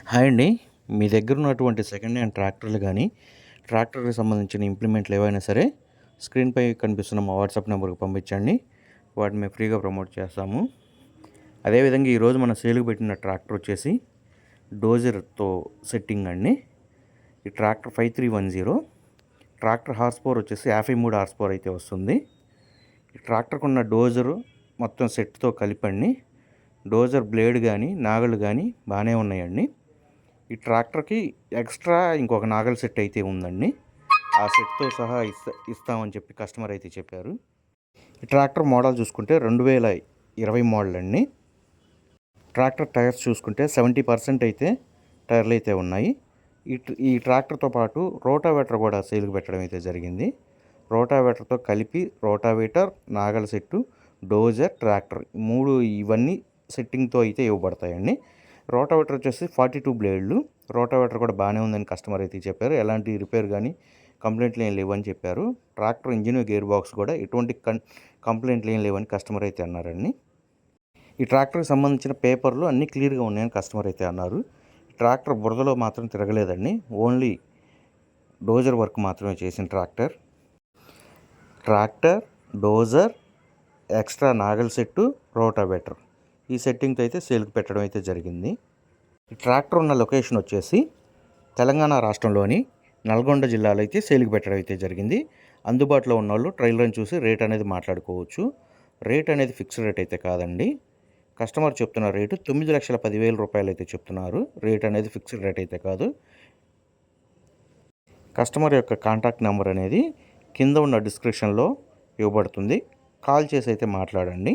Hi అండి. మీ దగ్గర ఉన్నటువంటి సెకండ్ హ్యాండ్ ట్రాక్టర్లు కానీ, ట్రాక్టర్‌కి సంబంధించిన ఇంప్లిమెంట్లు ఏవైనా సరే, స్క్రీన్‌పై కనిపిస్తున్న మా వాట్సాప్ నెంబర్‌కి పంపించండి. వాటిని మేము ఫ్రీగా ప్రమోట్ చేస్తాము. అదేవిధంగా ఈరోజు మన సేల్‌కి పెట్టిన ట్రాక్టర్ వచ్చేసి డోజర్‌తో సెట్టింగ్ అండి. ఈ ట్రాక్టర్ 5310. ట్రాక్టర్ హార్స్ పవర్ వచ్చేసి 53 హార్స్ పవర్ అయితే వస్తుంది. ఈ ట్రాక్టర్‌కి ఉన్న డోజరు మొత్తం సెట్‌తో కలిపండి. డోజర్ బ్లేడ్ కానీ, నాగళ్ళు కానీ బాగానే ఉన్నాయండి. ఈ ట్రాక్టర్కి ఎక్స్ట్రా ఇంకొక నాగల్ సెట్ అయితే ఉందండి. ఆ సెట్తో సహా ఇస్తామని చెప్పి కస్టమర్ అయితే చెప్పారు. ఈ ట్రాక్టర్ మోడల్ చూసుకుంటే 2020 మోడల్ అండి. ట్రాక్టర్ టైర్స్ చూసుకుంటే 70% అయితే టైర్లు అయితే ఉన్నాయి. ఈ ట్రాక్టర్తో పాటు రోటావేటర్ కూడా సేల్కి పెట్టడం అయితే జరిగింది. రోటావేటర్తో కలిపి రోటావేటర్, నాగల్ సెట్టు, డోజర్, ట్రాక్టర్ ఇవన్నీ సెట్టింగ్తో అయితే ఇవ్వబడతాయండి. రోటావేటర్ వచ్చేసి 42 బ్లేడ్లు. రోటావేటర్ కూడా బాగానే ఉందని కస్టమర్ అయితే చెప్పారు. ఎలాంటి రిపేర్ కానీ కంప్లైంట్లు ఏం లేవని చెప్పారు. ట్రాక్టర్ ఇంజిన్, గేర్ బాక్స్ కూడా ఎటువంటి కంప్లైంట్లు ఏం లేవని కస్టమర్ అయితే అన్నారండి. ఈ ట్రాక్టర్కి సంబంధించిన పేపర్లు అన్నీ క్లియర్గా ఉన్నాయని కస్టమర్ అయితే అన్నారు. ట్రాక్టర్ బురదలో మాత్రం తిరగలేదండి. ఓన్లీ డోజర్ వర్క్ మాత్రమే చేసిన ట్రాక్టర్, డోజర్, ఎక్స్ట్రా నాగల్ సెట్టు, రోటావేటర్ ఈ సెట్టింగ్తో అయితే సేల్కి పెట్టడం అయితే జరిగింది. ఈ ట్రాక్టర్ ఉన్న లొకేషన్ వచ్చేసి తెలంగాణ రాష్ట్రంలోని నల్గొండ జిల్లాలో అయితే సేల్కి పెట్టడం అయితే జరిగింది. అందుబాటులో ఉన్న వాళ్ళు ట్రయల్ రన్ చూసి రేట్ అనేది మాట్లాడుకోవచ్చు. రేట్ అనేది ఫిక్స్డ్ రేట్ అయితే కాదండి. కస్టమర్ చెప్తున్న రేటు 9,10,000 రూపాయలు అయితే చెప్తున్నారు. రేట్ అనేది ఫిక్స్డ్ రేట్ అయితే కాదు. కస్టమర్ యొక్క కాంటాక్ట్ నెంబర్ అనేది కింద ఉన్న డిస్క్రిప్షన్లో ఇవ్వబడుతుంది. కాల్ చేసి అయితే మాట్లాడండి.